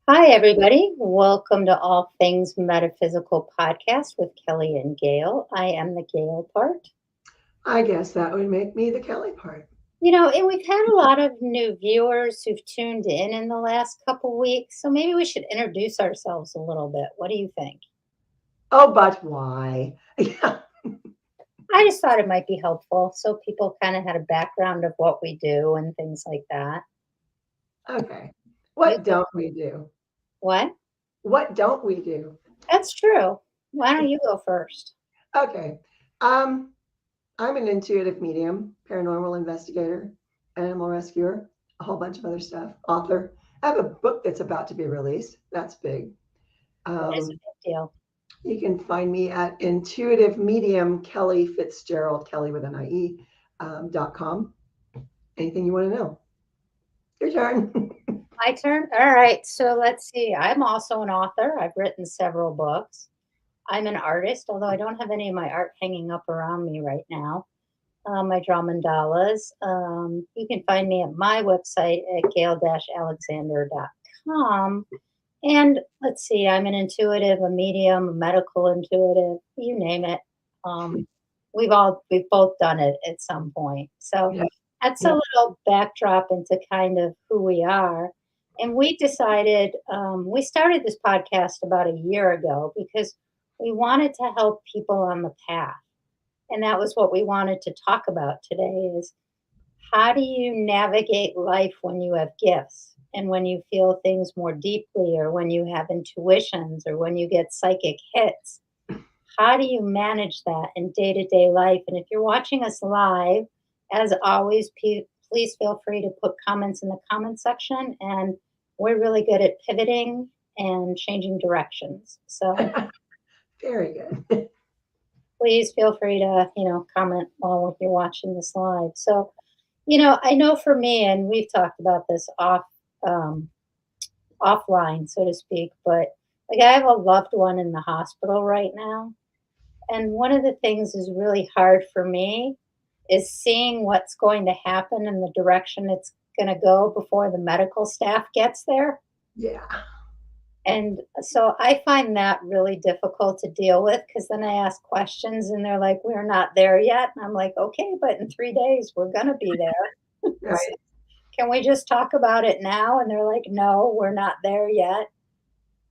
Hi, everybody. Welcome to All Things Metaphysical podcast with Kelly and Gail. I am the Gail part. I guess that would make me the Kelly part. And we've had a lot of new viewers who've tuned in the last couple weeks, so maybe we should introduce ourselves a little bit. What do you think? Oh, but why? Yeah. I just thought it might be helpful so people kind of had a background of what we do and things like that. Okay. You What go. don't we do? What? What don't we do? That's true. Why don't you go first? Okay. Um, I'm an intuitive medium, paranormal investigator, animal rescuer, a whole bunch of other stuff, author. I have a book that's about to be released. That's big. That is Um, a big deal. you can find me at intuitive medium Kelly Fitzgerald, Kelly with an IE, .com. Anything you want to know? Your turn. My turn? All right. So let's see. I'm also an author. I've written several books. I'm an artist, although I don't have any of my art hanging up around me right now. I draw mandalas. You can find me at my website at gail-alexander.com. And let's see, I'm an intuitive, a medium, a medical intuitive, you name it. Um, we've both done it at some point. So Yeah. that's a Yeah. little backdrop into kind of who we are. And we decided we started this podcast about a year ago because we wanted to help people on the path, and that was what we wanted to talk about today. Is how do you navigate life when you have gifts and when you feel things more deeply, or when you have intuitions, or when you get psychic hits? How do you manage that in day to day life? And if you're watching us live, as always, please feel free to put comments in the comment section. And we're really good at pivoting and changing directions. So Very good. please feel free to, comment while you're watching this live. So, I know for me, and we've talked about this um, offline, so to speak, but like I have a loved one in the hospital right now. And one of the things is really hard for me is seeing what's going to happen and the direction it's going to go before the medical staff gets there. Yeah. And so I find that really difficult to deal with because then I ask questions and they're like, we're not there yet. And I'm like, okay, but in 3 days, we're going to be there. So Right. can we just talk about it now? And they're like, no, we're not there yet.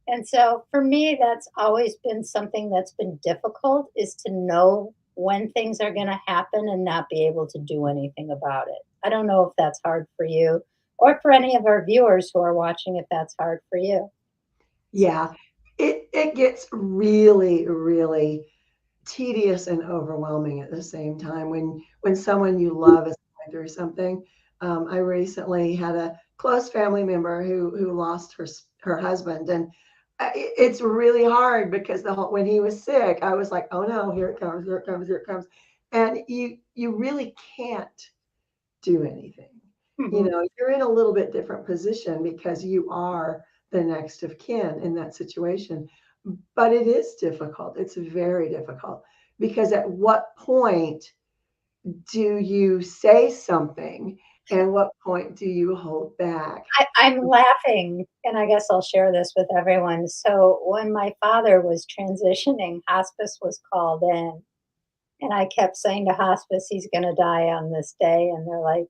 And so for me, that's always been something that's been difficult, is to know when things are going to happen and not be able to do anything about it. I don't know if that's hard for you or for any of our viewers who are watching, if that's hard for you. Yeah. It gets really, really tedious and overwhelming at the same time when someone you love is going through something. I recently had a close family member who lost her husband, and it's really hard because when he was sick, I was like, oh no, here it comes, here it comes, here it comes, and you really can't do anything. You Mhm. know, you're in a little bit different position because you are the next of kin in that situation. But it is difficult. It's very difficult because at what point do you say something and what point do you hold back? I'm laughing, and I guess I'll share this with everyone. So, when my father was transitioning, hospice was called in, and I kept saying to hospice, he's going to die on this day. And they're like,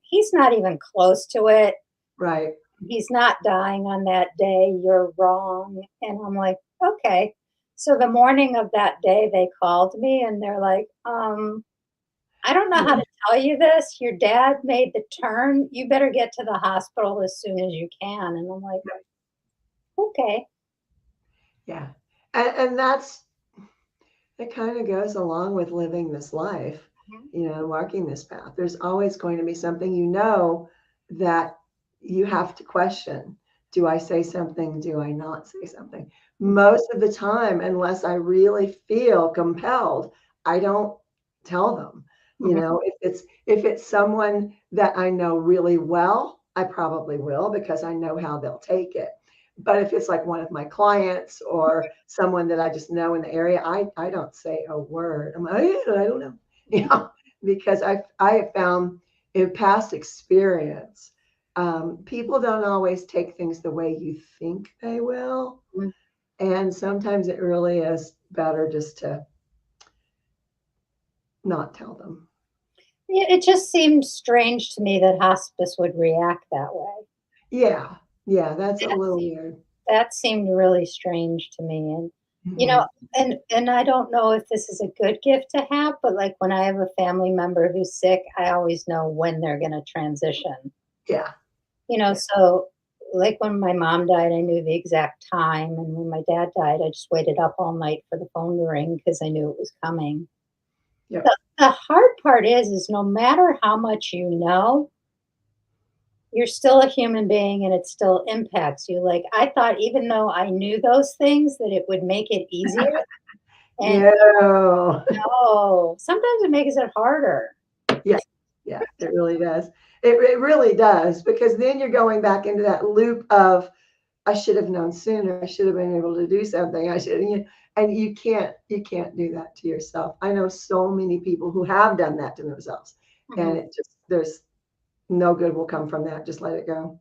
he's not even close to it. Right. He's not dying on that day. You're wrong. And I'm like, okay. So, the morning of that day, they called me and they're like, I don't know how to tell you this. Your dad made the turn. You better get to the hospital as soon as you can. And I'm like, okay. Yeah. And that's it kind of goes along with living this life, Mhm. walking this path. There's always going to be something that you have to question. Do I say something? Do I not say something? Most of the time, unless I really feel compelled, I don't tell them. Mhm. If it's someone that I know really well, I probably will because I know how they'll take it. But if it's like one of my clients or someone that I just know in the area, I don't say a word. I'm like, I don't know, you know, because I have found in past experience, people don't always take things the way you think they will. Mm. And sometimes it really is better just to not tell them. Yeah, it just seems strange to me that hospice would react that way. Yeah. Yeah. That's a That little seemed, weird. that seemed really strange to me. And you know, Hmm. and I don't know if this is a good gift to have, but like when I have a family member who's sick, I always know when they're going to transition. Yeah. Yeah. So like when my mom died, I knew the exact time, and when my dad died, I just waited up all night for the phone to ring because I knew it was coming. Yep. The hard part is no matter how much you know, you're still a human being and it still impacts you. Like I thought, even though I knew those things, that it would make it easier. And No. no, sometimes it makes it harder. Yeah. Yeah. It really does. It really does, because then you're going back into that loop of, I should have known sooner. I should have been able to do something. I should, and you can't do that to yourself. I know so many people who have done that to themselves, Mhm. and it just, there's no good will come from that. Just let it go.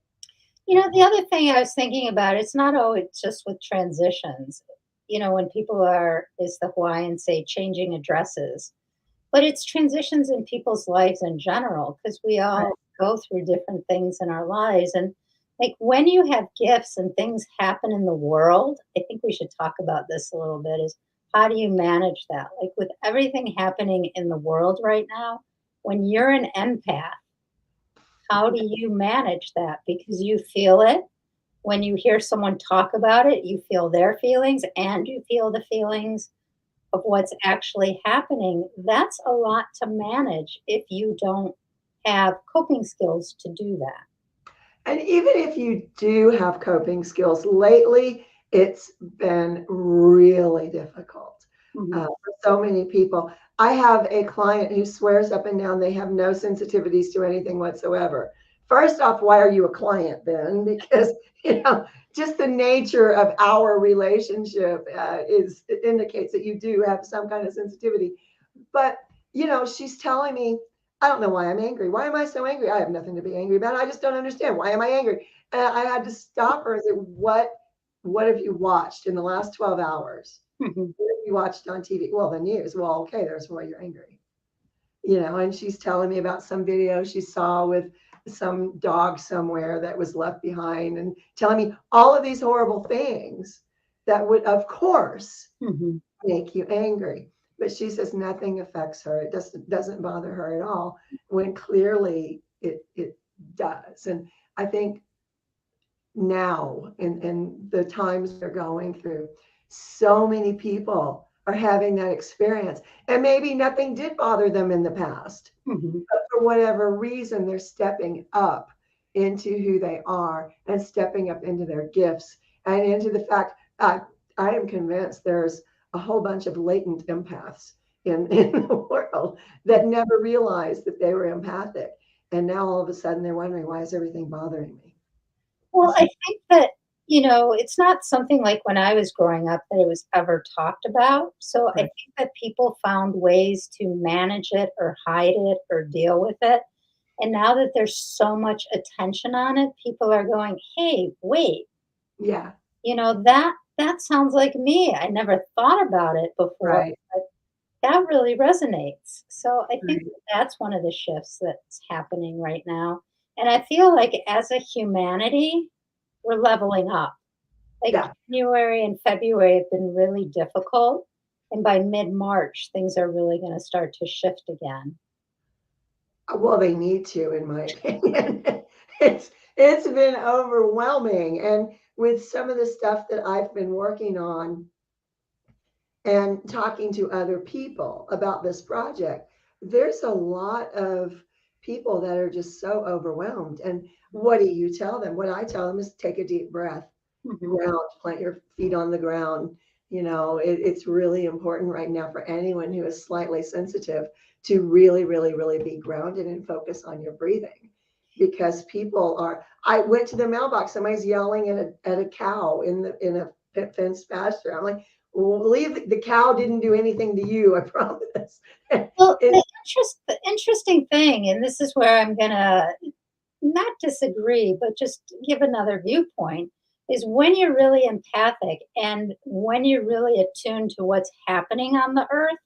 The other thing I was thinking about, it's not always just with transitions. When people are, as the Hawaiians say, changing addresses, but it's transitions in people's lives in general because we Right. all go through different things in our lives. And like when you have gifts and things happen in the world, I think we should talk about this a little bit, is how do you manage that? Like with everything happening in the world right now, when you're an empath, how do you manage that? Because you feel it. When you hear someone talk about it, you feel their feelings and you feel the feelings of what's actually happening. That's a lot to manage if you don't have coping skills to do that. And even if you do have coping skills, lately it's been really difficult Mhm. for so many people. I have a client who swears up and down they have no sensitivities to anything whatsoever. First off, why are you a client then? Because you know, just the nature of our relationship is, it indicates that you do have some kind of sensitivity. But, she's telling me, I don't know why I'm angry. Why am I so angry? I have nothing to be angry about. I just don't understand. Why am I angry? And I had to stop her and say, what have you watched in the last 12 hours? Mhm. What have you watched on TV? Well, the news. Well, okay, there's why you're angry. And she's telling me about some video she saw with some dog somewhere that was left behind, and telling me all of these horrible things that would, of course, Mhm. make you angry. But she says nothing affects her. It doesn't bother her at all, when clearly it does. And I think now, in the times we're going through, so many people are having that experience. And maybe nothing did bother them in the past, Mhm. but for whatever reason, they're stepping up into who they are, and stepping up into their gifts, and into the fact, I am convinced there's a whole bunch of latent empaths in the world that never realized that they were empathic. And now all of a sudden they're wondering, why is everything bothering me? Well, It's I like, think that, it's not something like when I was growing up that it was ever talked about. So I right. think that people found ways to manage it or hide it or deal with it. And now that there's so much attention on it, people are going, hey, wait, Yeah, that sounds like me. I never thought about it before, right, but that really resonates. So I think right. that that's one of the shifts that's happening right now. And I feel like as a humanity, we're leveling up. Like Yeah. January and February have been really difficult. And by mid March, things are really going to start to shift again. Well, they need to, in my opinion. It's been overwhelming. And with some of the stuff that I've been working on and talking to other people about this project, there's a lot of people that are just so overwhelmed. And what do you tell them? What I tell them is take a deep breath, Mhm. ground, plant your feet on the ground. It's really important right now for anyone who is slightly sensitive to really, really, really be grounded and focus on your breathing. Because people are, I went to the mailbox, somebody's yelling at a cow in a fenced pasture. I'm like, well, leave the cow didn't do anything to you, I promise. Well, It, the interesting thing, and this is where I'm gonna, not disagree, but just give another viewpoint, is when you're really empathic and when you're really attuned to what's happening on the earth,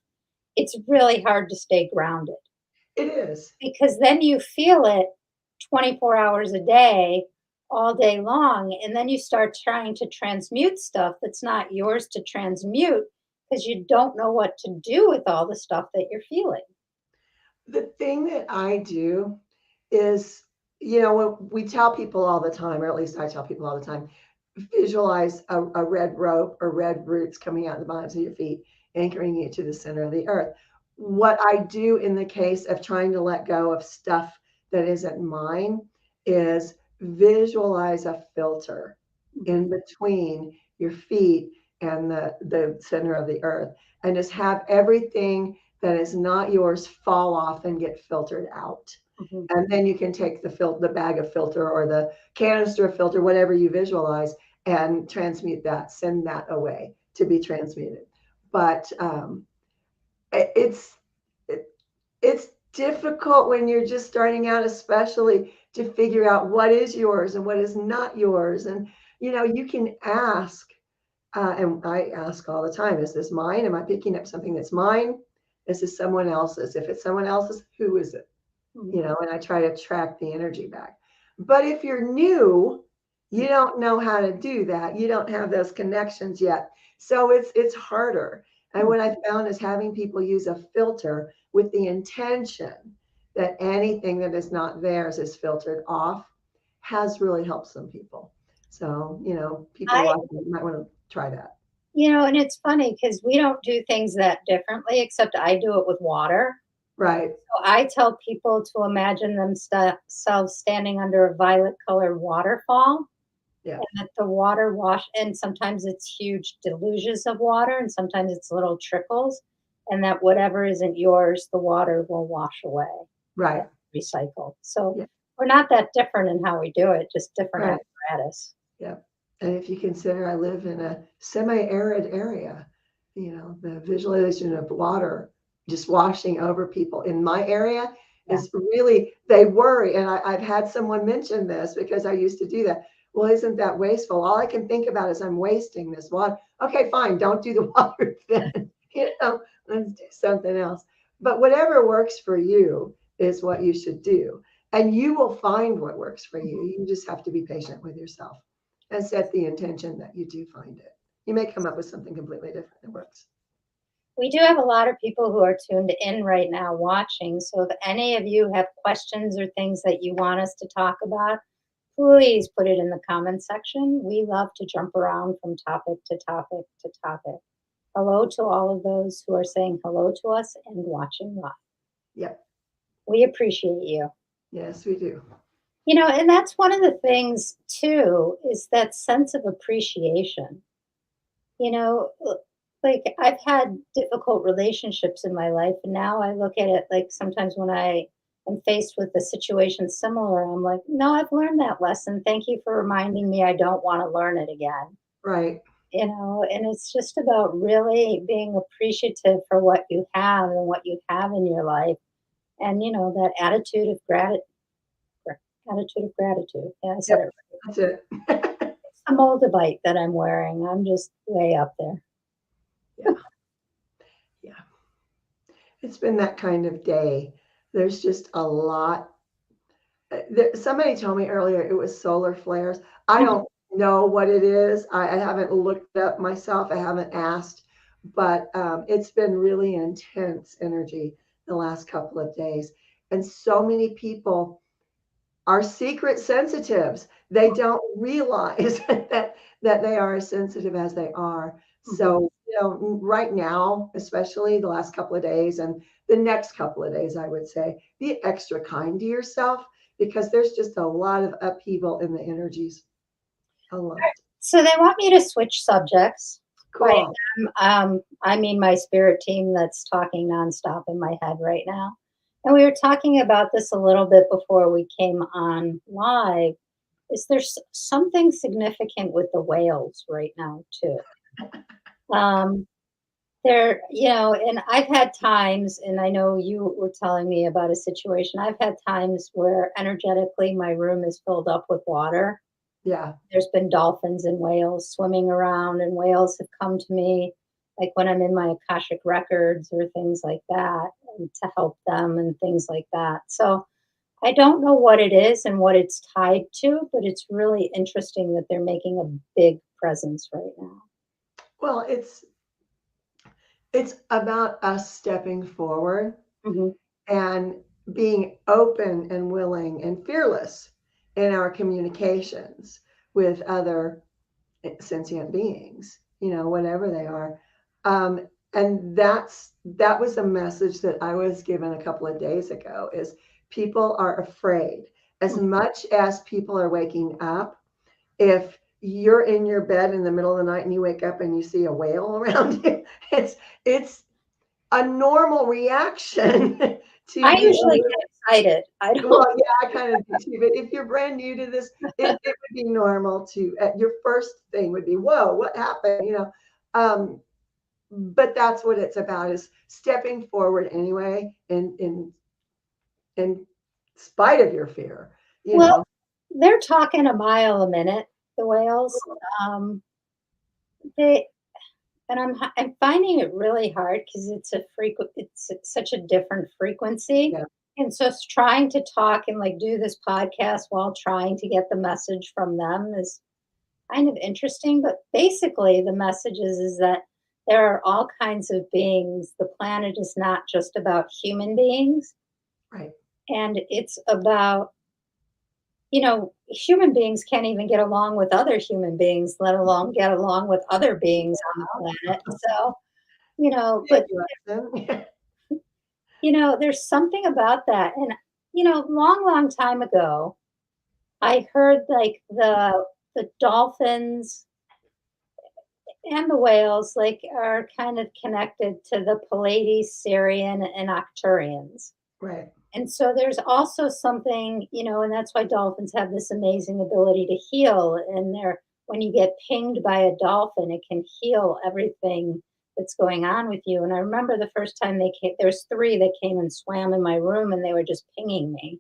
it's really hard to stay grounded It is. because then you feel it 24 hours a day, all day long. And then you start trying to transmute stuff that's not yours to transmute because you don't know what to do with all the stuff that you're feeling. The thing that I do is, we tell people all the time, or at least I tell people all the time, visualize a red rope or red roots coming out the bottoms of your feet, anchoring you to the center of the earth. What I do in the case of trying to let go of stuff that isn't mine is visualize a filter Mhm. in between your feet and the center of the earth, and just have everything that is not yours fall off and get filtered out. Mhm. And then you can take the bag of filter or the canister of filter, whatever you visualize, and transmute that, send that away to be transmuted. But it- it's it, it's difficult when you're just starting out, especially to figure out what is yours and what is not yours. And you can ask, and I ask all the time, is this mine? Am I picking up something that's mine? Is this someone else's? If it's someone else's, who is it? Mhm. And I try to track the energy back. But if you're new, you don't know how to do that. You don't have those connections yet. So it's harder. And Mhm. what I found is having people use a filter with the intention that anything that is not theirs is filtered off has really helped some people. So, people I, watching might want to try that. and it's funny because we don't do things that differently, except I do it with water. Right. So I tell people to imagine themselves standing under a violet colored waterfall Yeah. and that the water and sometimes it's huge deluges of water and sometimes it's little trickles, and that whatever isn't yours, the water will wash away and Right. recycle. So Yeah. we're not that different in how we do it, just different Right. apparatus. Yeah. And if you consider I live in a semi-arid area, the visualization of water just washing over people in my area Yeah. is really, they worry. And I've had someone mention this because I used to do that. Well, isn't that wasteful? All I can think about is I'm wasting this water. Okay, fine. Don't do the water then. Let's do something else. But whatever works for you is what you should do. And you will find what works for you. You just have to be patient with yourself and set the intention that you do find it. You may come up with something completely different that works. We do have a lot of people who are tuned in right now watching. So if any of you have questions or things that you want us to talk about, please put it in the comment section. We love to jump around from topic to topic to topic. Hello to all of those who are saying hello to us and watching live. Yep. We appreciate you. Yes, we do. And that's one of the things too, is that sense of appreciation. You know, like I've had difficult relationships in my life, and now I look at it like sometimes when I am faced with a situation similar, I'm like, no, I've learned that lesson. Thank you for reminding me I don't want to learn it again. Right. And it's just about really being appreciative for what you have and what you have in your life. And that attitude of gratitude. Yeah, I said Yep. it right. That's it. It's the moldavite that I'm wearing. I'm just way up there. Yeah. Yeah. It's been that kind of day. There's just a lot. Somebody told me earlier it was solar flares. I don't know what it is. I haven't looked it up myself. I haven't asked, but it's been really intense energy the last couple of days. And so many people are secret sensitives. They don't realize that they are as sensitive as they are. Mhm. So, right now, especially the last couple of days and the next couple of days, I would say, be extra kind to yourself because there's just a lot of upheaval in the energies. A lot. So they want me to switch subjects. By Cool. I mean my spirit team that's talking nonstop in my head right now. And we were talking about this a little bit before we came on live. Is there something significant with the whales right now too? Um, There, and I've had times, and I know you were telling me about a situation. I've had times where energetically my room is filled up with water. Yeah. There's been dolphins and whales swimming around, and whales have come to me, like when I'm in my Akashic records or things like that, and to help them and things like that. So I don't know what it is and what it's tied to, but it's really interesting that they're making a big presence right now. Well, it's about us stepping forward Hmm. and being open and willing and fearless in our communications with other sentient beings, whatever they are. Um, and that was a message that I was given a couple of days ago is people are afraid. As much as people are waking up, if you're in your bed in the middle of the night and you wake up and you see a whale around you, it's a normal reaction to I be usually get excited. I well, don't. yeah, I kind of do too. But if you're brand new to this, it would be normal to your first thing would be, "Whoa, what happened?" Um, but that's what it's about is stepping forward anyway, in spite of your fear. You Well, know, they're talking a mile a minute, the whales. Um, they and I'm finding it really hard because it's such a different frequency. yeah, And so trying to talk and like do this podcast while trying to get the message from them is kind of interesting. But basically the message is that there are all kinds of beings. The planet is not just about human beings, right. and it's about, human beings can't even get along with other human beings, let alone get along with other beings on the planet. So, but Interesting. there's something about that. And, long, long time ago, I heard like the dolphins and the whales like are kind of connected to the Pleiades, Sirian, and Octurians. Right. And so there's also something, and that's why dolphins have this amazing ability to heal. And when you get pinged by a dolphin, it can heal everything that's going on with you. And I remember the first time they came, there's three that came and swam in my room and they were just pinging me.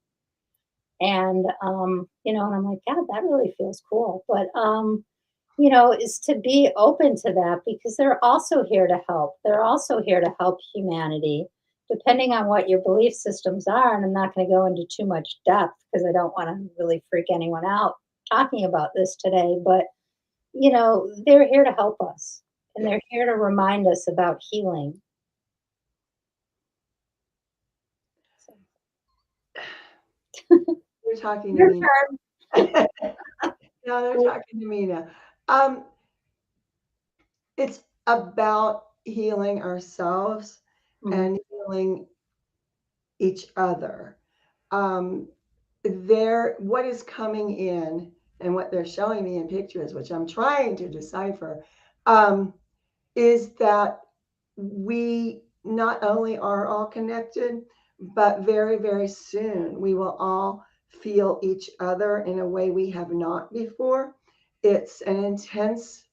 And, and I'm like, God, that really feels cool. But, is to be open to that because they're also here to help. They're also here to help humanity, depending on what your belief systems are. And I'm not going to go into too much depth because I don't want to really freak anyone out talking about this today. But, they're here to help us and Yeah. they're here to remind us about healing. So, They're talking to your me. No, they're talking to me now. Um, it's about healing ourselves turn. and healing each other. Um, what is coming in and what they're showing me in pictures, which I'm trying to decipher, um, is that we not only are all connected, but very, very soon we will all feel each other in a way we have not before. It's an intense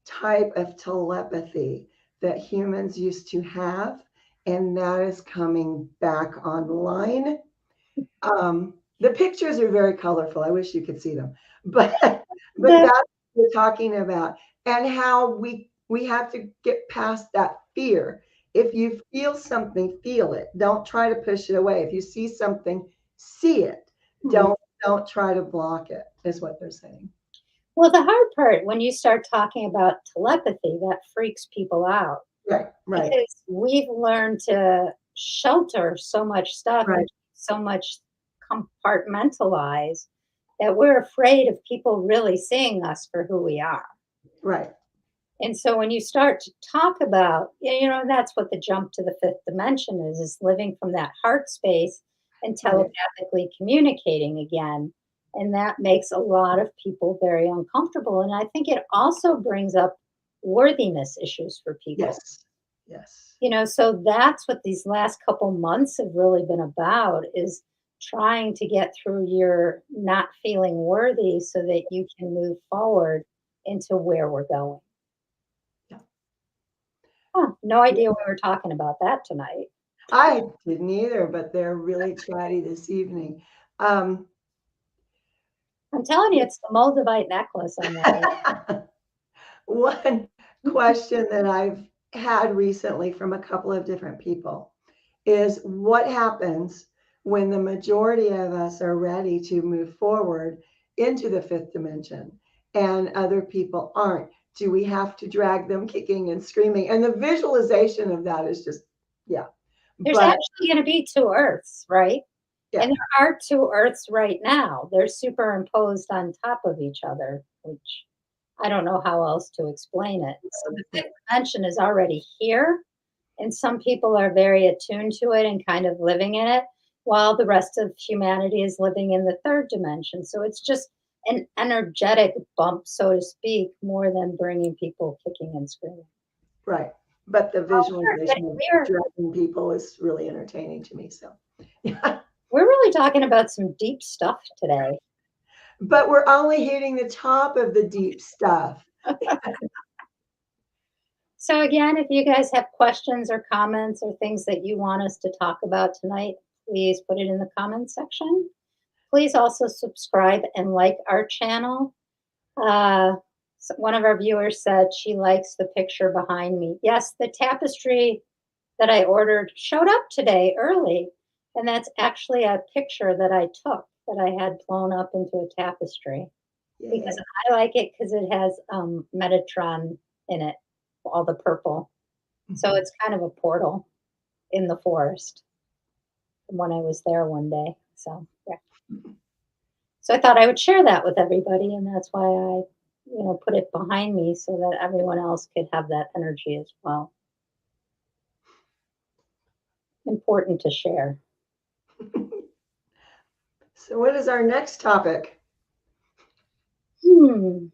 type of telepathy that humans used to have, and that is coming back online. The pictures are very colorful. I wish you could see them, but but The that's what we're talking about, and how we have to get past that fear. If you feel something, feel it. Don't try to push it away. If you see something, see it. Mhm. Don't try to block it. Is what they're saying. Well, the hard part when you start talking about telepathy, that freaks people out Right, right, because we've learned to shelter so much stuff right, and so much compartmentalize that we're afraid of people really seeing us for who we are. right, And so when you start to talk about, that's what the jump to the fifth dimension is living from that heart space and right. telepathically communicating again. And that makes a lot of people very uncomfortable. And I think it also brings up worthiness issues for people. Yes, yes. So that's what these last couple months have really been about is trying to get through your not feeling worthy so that you can move forward into where we're going. Yeah. Huh, no idea we were talking about that tonight. I didn't either, but they're really chatty this evening. Um, I'm telling you, it's the Moldavite necklace I'm wearing. one question that I've had recently from a couple of different people is what happens when the majority of us are ready to move forward into the fifth dimension and other people aren't? Do we have to drag them kicking and screaming? And the visualization of that is just, yeah. There's But actually going to be two Earths, right? yeah, And there are two Earths right now. They're superimposed on top of each other, which I don't know how else to explain it. So the fifth dimension is already here, and some people are very attuned to it and kind of living in it, while the rest of humanity is living in the third dimension. So it's just an energetic bump, so to speak, more than bringing people kicking and screaming. right. But the Oh, we're visualization getting of weird. dragging people is really entertaining to me. So, yeah. We're really talking about some deep stuff today. But we're only hitting the top of the deep stuff. So again, if you guys have questions or comments or things that you want us to talk about tonight, please put it in the comments section. Please also subscribe and like our channel. One of our viewers said she likes the picture behind me. Yes, the tapestry that I ordered showed up today early, and that's actually a picture that I took that I had blown up into a tapestry because Yay. I like it because it has Metatron in it, all the purple. So Mhm. it's kind of a portal in the forest when I was there one day. So yeah. So I thought I would share that with everybody, and that's why I, put it behind me so that everyone else could have that energy as well. Important to share. So, what is our next topic? Hmm.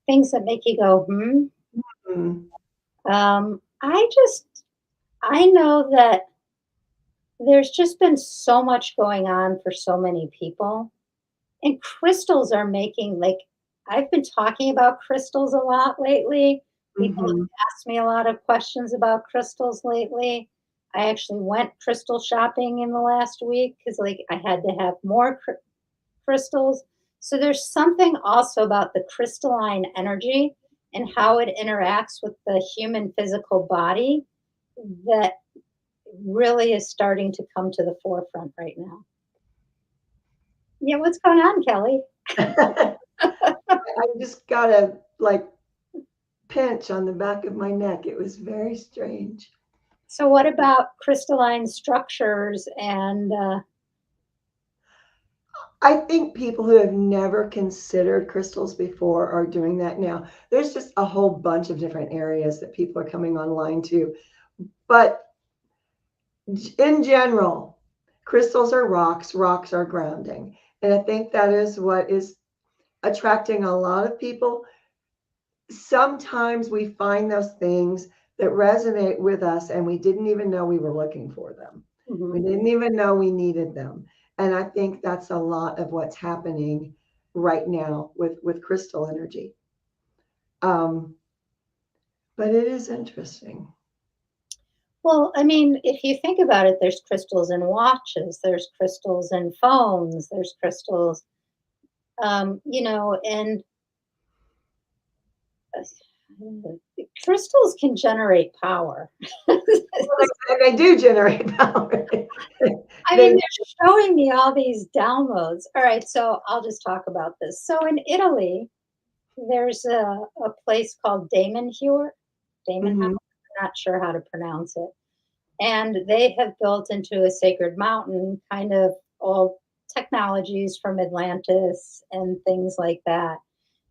Things that make you go, hmm. Hmm. I just, I know that there's just been so much going on for so many people. And crystals are making, like, I've been talking about crystals a lot lately. People Hmm. have asked me a lot of questions about crystals lately. I actually went crystal shopping in the last week because, like, I had to have more crystals. So there's something also about the crystalline energy and how it interacts with the human physical body that really is starting to come to the forefront right now. Yeah, what's going on, Kelly? I just got a like pinch on the back of my neck. It was very strange. So, what about crystalline structures and I think people who have never considered crystals before are doing that now. There's just a whole bunch of different areas that people are coming online to. But in general, crystals are rocks, rocks are grounding. And I think that is what is attracting a lot of people. Sometimes we find those things that resonate with us and we didn't even know we were looking for them. We mhm. didn't even know we needed them. And I think that's a lot of what's happening right now with crystal energy. Um, but it is interesting. Well, I mean, if you think about it, there's crystals in watches, there's crystals in phones, there's crystals, and crystals can generate power. And they do generate power. I mean, They, they're showing me all these downloads. All right, so I'll just talk about this. So in Italy, there's a place called Damon House. mhm, I'm not sure how to pronounce it. And they have built into a sacred mountain kind of all technologies from Atlantis and things like that.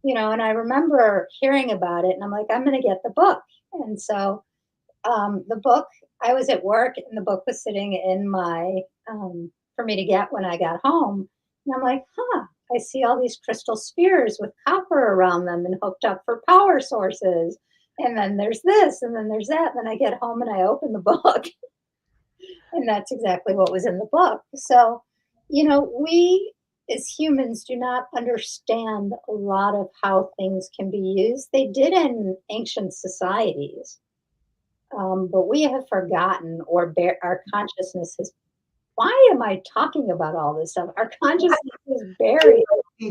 And I remember hearing about it and I'm like, I'm going to get the book. And so the book, I was at work and the book was sitting in for me to get when I got home. And I'm like, I see all these crystal spheres with copper around them and hooked up for power sources. And then there's this, and then there's that. Then I get home and I open the book, and that's exactly what was in the book. So, we as humans do not understand a lot of how things can be used. They did in ancient societies, But we have forgotten, or our consciousness has. Why am I talking about all this stuff? Our consciousness is buried.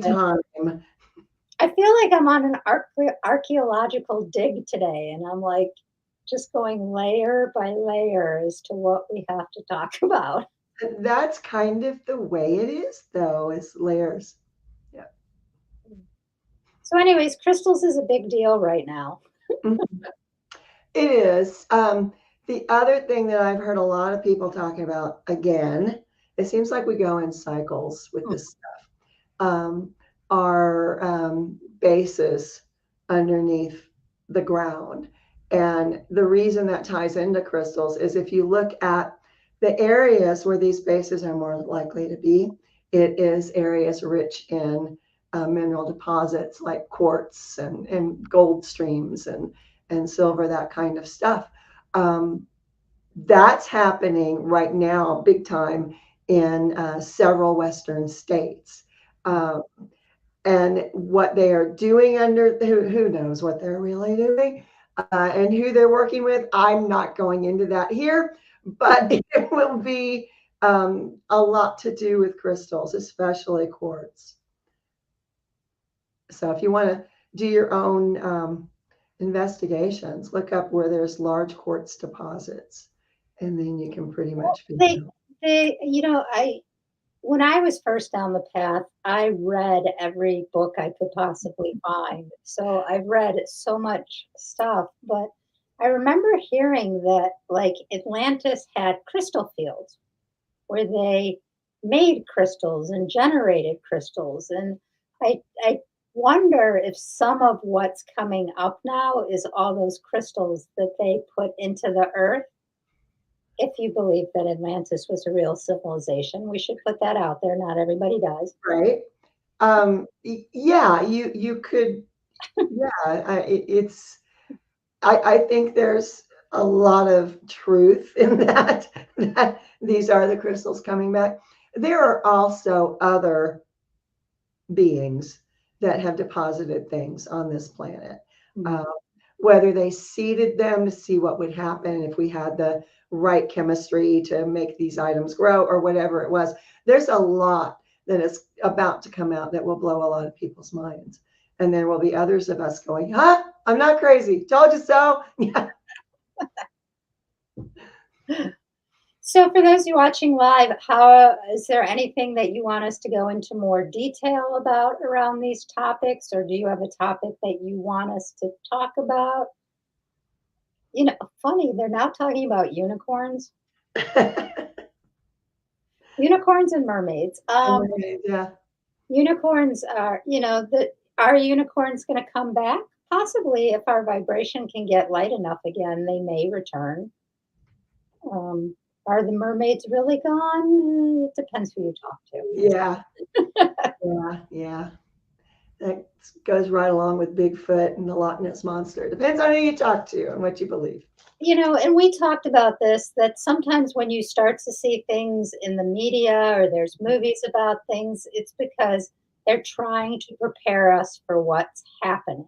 Time. I feel like I'm on an archaeological dig today, and I'm like just going layer by layer as to what we have to talk about. That's kind of the way it is, though, is layers. Yeah. So, anyways, crystals is a big deal right now. Mhm. It is. The other thing that I've heard a lot of people talking about, again, it seems like we go in cycles with this stuff, are bases underneath the ground. And the reason that ties into crystals is if you look at the areas where these bases are more likely to be, it is areas rich in mineral deposits like quartz and gold streams and silver, that kind of stuff. Um, that's happening right now, big time, in several Western states. Um, and what they are doing under, who knows what they're really doing and who they're working with. I'm not going into that here, but it will be a lot to do with crystals, especially quartz. So if you want to do your own investigations, look up where there's large quartz deposits, and then you can pretty much figure They, out. I when I was first down the path, I read every book I could possibly find. So I've read so much stuff, but I remember hearing that like Atlantis had crystal fields where they made crystals and generated crystals. And I wonder if some of what's coming up now is all those crystals that they put into the earth. If you believe that Atlantis was a real civilization, we should put that out there. Not everybody does. Right? Yeah, you could. Yeah, it's. I think there's a lot of truth in that. That these are the crystals coming back. There are also other beings that have deposited things on this planet. Mhm. Uh, Whether they seeded them to see what would happen if we had the right chemistry to make these items grow or whatever it was. There's a lot that is about to come out that will blow a lot of people's minds. And there will be others of us going, huh? I'm not crazy. Told you so. Yeah. So, for those of you watching live, how is there anything that you want us to go into more detail about around these topics, or do you have a topic that you want us to talk about? Funny, they're now talking about unicorns, unicorns and mermaids. Yeah. Unicorns are, are unicorns going to come back? Possibly, if our vibration can get light enough again, they may return. Um, are the mermaids really gone? It depends who you talk Yeah. to. Yeah. That goes right along with Bigfoot and the Loch Ness Monster. Depends on who you talk to and what you believe. And we talked about this, that sometimes when you start to see things in the media or there's movies about things, it's because they're trying to prepare us for what's happening.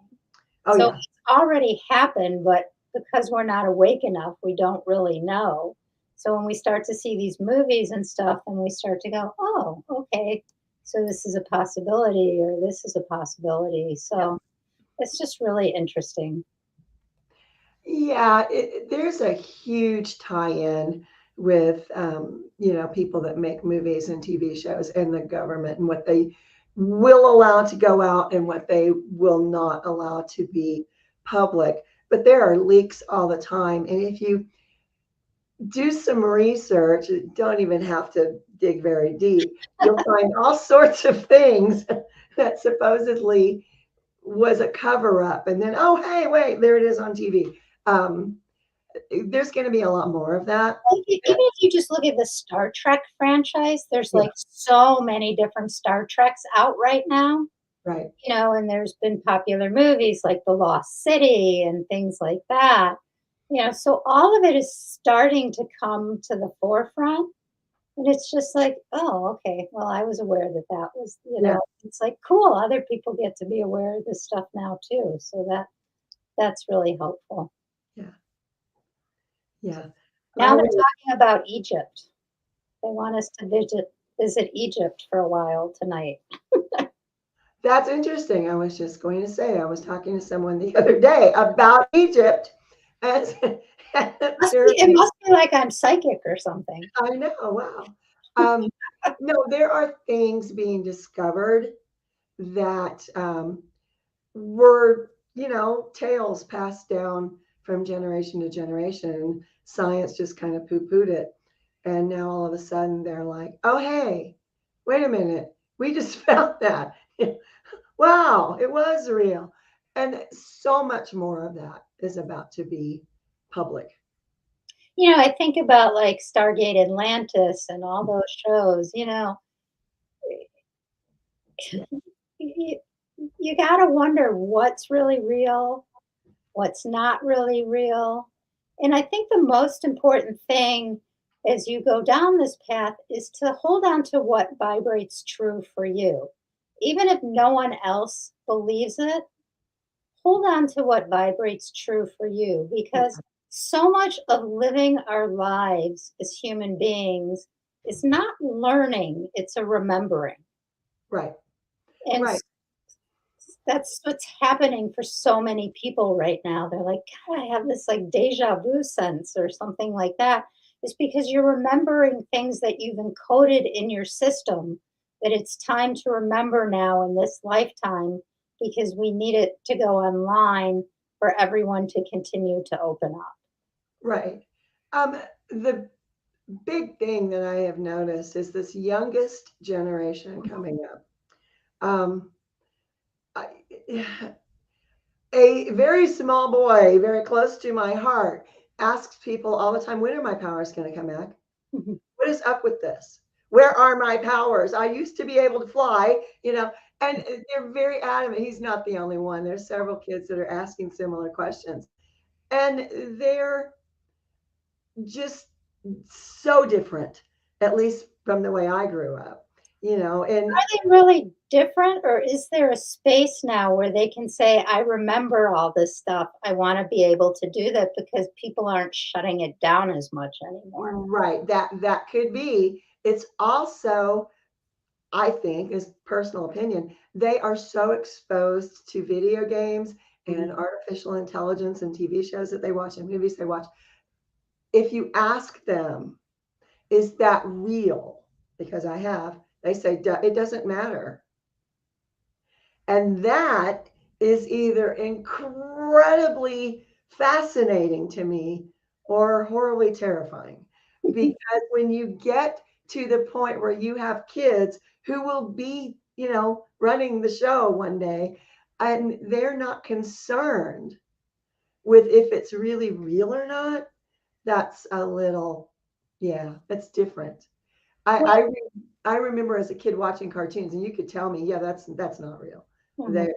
Oh, So yeah. it's already happened, but because we're not awake enough, we don't really know. So when we start to see these movies and stuff, then we start to go, oh, okay, so this is a possibility, or this is a possibility. So it's just really interesting. Yeah, there's a huge tie-in with people that make movies and TV shows and the government and what they will allow to go out and what they will not allow to be public. But there are leaks all the time, and if you do some research, you don't even have to dig very deep. You'll find all sorts of things that supposedly was a cover up, and then oh hey, wait, there it is on TV. Um, there's going to be a lot more of that. Like, even if you just look at the Star Trek franchise, there's Yeah, like so many different Star Treks out right now, right. and there's been popular movies like The Lost City and things like that. So all of it is starting to come to the forefront. And it's just like, oh, okay. Well, I was aware that that was, Yeah, it's like cool. Other people get to be aware of this stuff now too. So that's really helpful. yeah. Yeah. Now I they're would. talking about Egypt. They want us to visit Egypt for a while tonight. That's interesting. I was just going to say, I was talking to someone the other day about Egypt, and, and It apparently, must be like I'm psychic or something. I know, wow. Um, no, there are things being discovered that were, tales passed down from generation to generation. Science just kind of poo-pooed it. And now all of a sudden they're like, oh, hey, wait a minute. We just found that. Wow, it was real. And so much more of that is about to be public. I think about like Stargate Atlantis and all those shows. You, you got to wonder what's really real, what's not really real. And I think the most important thing as you go down this path is to hold on to what vibrates true for you. Even if no one else believes it, hold on to what vibrates true for you, because so much of living our lives as human beings is not learning, it's a remembering. Right, And right. that's what's happening for so many people right now. They're like, God, I have this like deja vu sense or something like that. It's because you're remembering things that you've encoded in your system that it's time to remember now in this lifetime, because we need it to go online for everyone to continue to open up. Right. The big thing that I have noticed is this youngest generation coming up. Um, I, a very small boy, very close to my heart, asks people all the time, when are my powers going to come back? What is up with this? Where are my powers? I used to be able to fly. And they're very adamant. He's not the only one. There's several kids that are asking similar questions. And they're just so different, at least from the way I grew up. And Are they really different, or is there a space now where they can say, I remember all this stuff? I want to be able to do that because people aren't shutting it down as much anymore. right, that could be. It's also, I think, is personal opinion, they are so exposed to video games Mhm. and artificial intelligence and TV shows that they watch and movies they watch. If you ask them, is that real? Because I have, they say it doesn't matter. And that is either incredibly fascinating to me or horribly terrifying. Because when you get to the point where you have kids who will be, running the show one day, and they're not concerned with if it's really real or not, that's a little, yeah, that's different. I, Well, I, re- I remember as a kid watching cartoons, and you could tell me, yeah, that's not real. mhm, There,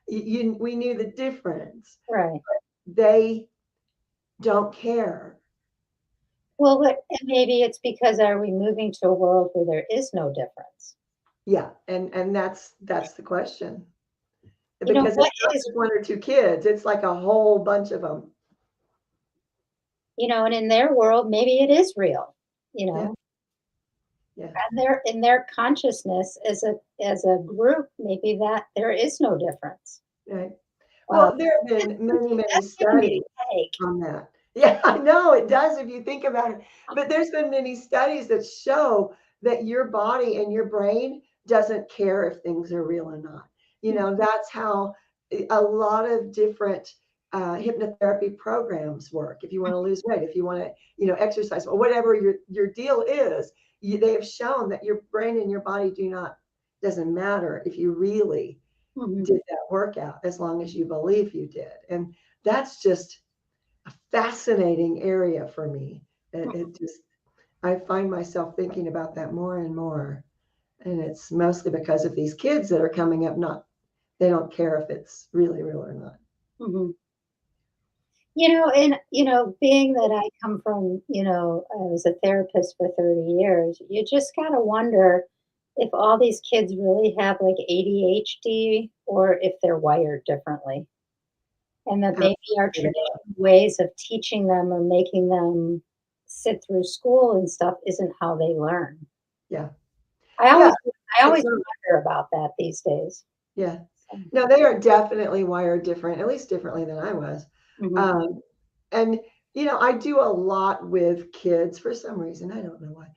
we knew the difference. right. They don't care. Well, and maybe it's because are we moving to a world where there is no difference? Yeah, and that's the question because What it's not is, just one or two kids; it's like a whole bunch of them. and in their world, maybe it is real, you Yeah, know, yeah, and in their consciousness as a group, maybe that there is no difference. right. Wow, Well, there have been many, many that's giving me studies a headache. on that. Yeah, I know it does if you think about it. But there's been many studies that show that your body and your brain doesn't care if things are real or not. That's how a lot of different hypnotherapy programs work. If you want to lose weight, if you want to, exercise, or whatever your deal is, they have shown that your brain and your body doesn't matter if you really Mhm. did that workout as long as you believe you did. And that's just a fascinating area for me. It just, I find myself thinking about that more and more. And it's mostly because of these kids that are coming up, they don't care if it's really real or not. Mhm. And being that I come from, I was a therapist for 30 years, you just gotta wonder if all these kids really have like ADHD or if they're wired differently. and that maybe our traditional ways of teaching them or making them sit through school and stuff isn't how they learn. Yeah. I Yeah. always I It's always not. wonder about that these days. Yeah. So, No, they are definitely wired different, at least differently than I was. mhm, Um, and I do a lot with kids for some reason. I don't know why.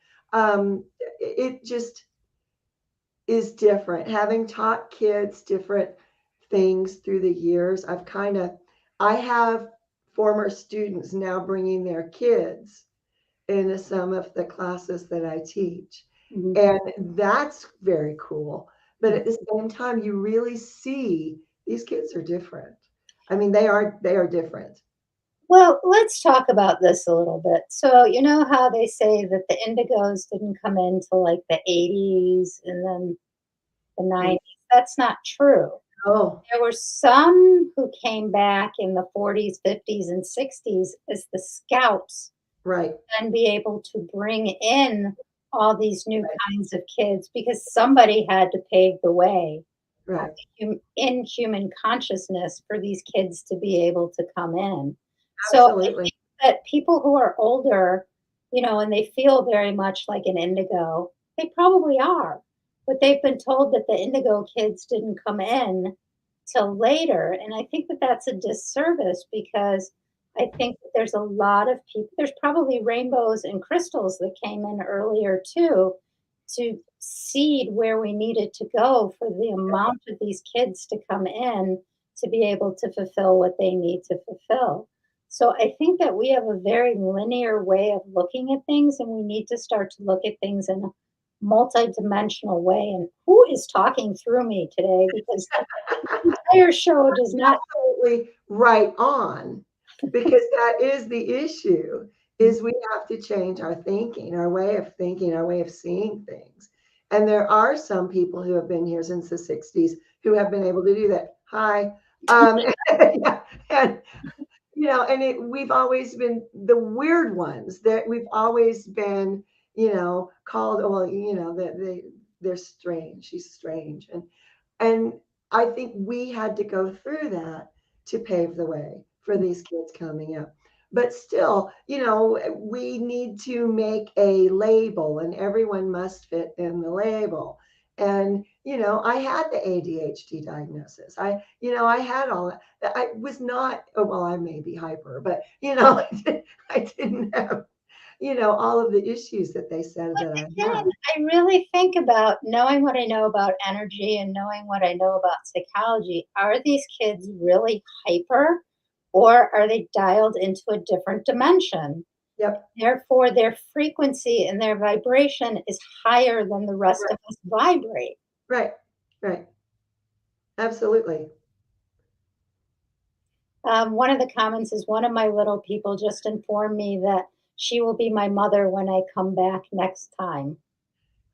It just is different. Having taught kids different things through the years, I have former students now bringing their kids into some of the classes that I teach. mhm. And that's very cool. But at the same time, you really see these kids are different. I mean, they are different. Well, let's talk about this a little bit. So, you know how they say that the indigos didn't come in till like the 80s and then the Mm. 90s? That's not true. Oh, There were some who came back in the 40s, 50s, and 60s as the scouts right, and be able to bring in all these new right, kinds of kids because somebody had to pave the way right. in human consciousness for these kids to be able to come in. So I Absolutely. think that people who are older, and they feel very much like an indigo, they probably are, but they've been told that the indigo kids didn't come in till later. And I think that that's a disservice because I think that there's a lot of people, there's probably rainbows and crystals that came in earlier too to seed where we needed to go for the amount of these kids to come in to be able to fulfill what they need to fulfill. So I think that we have a very linear way of looking at things, and we need to start to look at things in a multidimensional way. And who is talking through me today? Because the entire show does not. Absolutely right on, because that is the issue, is we have to change our thinking, our way of thinking, our way of seeing things. And there are some people who have been here since the 60s who have been able to do that. Hi. Yeah, and we've always been the weird ones that we've always been, called, well, that they're strange. She's strange. And I think we had to go through that to pave the way for these kids coming up. But still, we need to make a label and everyone must fit in the label. And, I had the ADHD diagnosis. I had all that. I was not, oh, well, I may be hyper, but, I didn't have, all of the issues that they said that I Again, had. I really think about knowing what I know about energy and knowing what I know about psychology. Are these kids really hyper or are they dialed into a different dimension? Yep. Therefore, their frequency and their vibration is higher than the rest Right. of us vibrate. Right. Right. Absolutely. One of the comments is one of my little people just informed me that she will be my mother when I come back next time.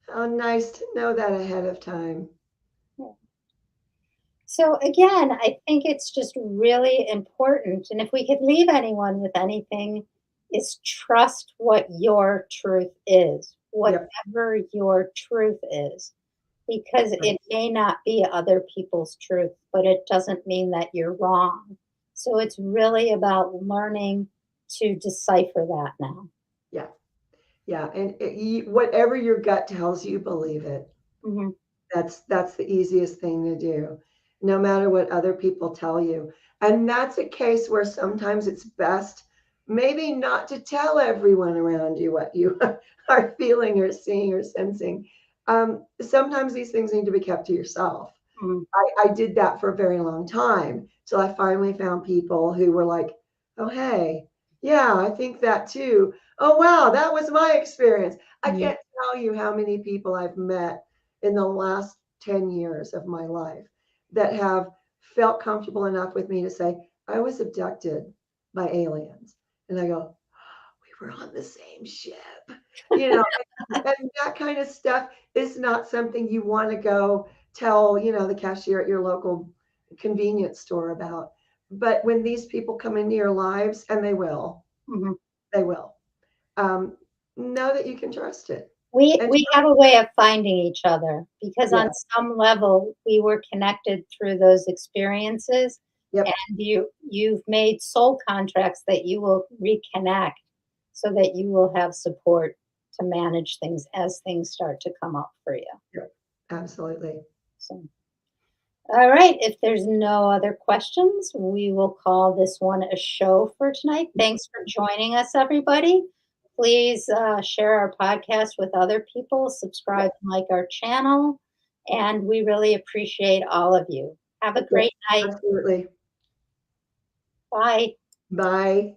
How nice to know that ahead of time. So again, I think it's just really important. And if we could leave anyone with anything, is trust what your truth is, Yep. whatever your truth is, because Right. it may not be other people's truth, but it doesn't mean that you're wrong. So it's really about learning to decipher that now. Yeah. Yeah. And whatever your gut tells you, believe it. Mhm. That's the easiest thing to do, no matter what other people tell you. And that's a case where sometimes it's best maybe not to tell everyone around you what you are feeling or seeing or sensing. Sometimes these things need to be kept to yourself. Mhm. I did that for a very long time till I finally found people who were like, oh, hey, yeah, I think that too. Oh, wow, that was my experience. I Mhm. can't tell you how many people I've met in the last 10 years of my life that have felt comfortable enough with me to say, I was abducted by aliens. And I go, we were on the same ship, you know, and that kind of stuff is not something you want to go tell, the cashier at your local convenience store about. But when these people come into your lives, and Mhm. they will, um, know that you can trust it. We And we have a way of finding each other because yeah, on some level we were connected through those experiences. Yep. And you've made soul contracts that you will reconnect so that you will have support to manage things as things start to come up for you. Yep. Absolutely. So, all right, if there's no other questions, we will call this one a show for tonight. Thanks for joining us, everybody. Please share our podcast with other people, subscribe and like our channel, and we really appreciate all of you. Have a Yep. great night. Absolutely. Bye. Bye.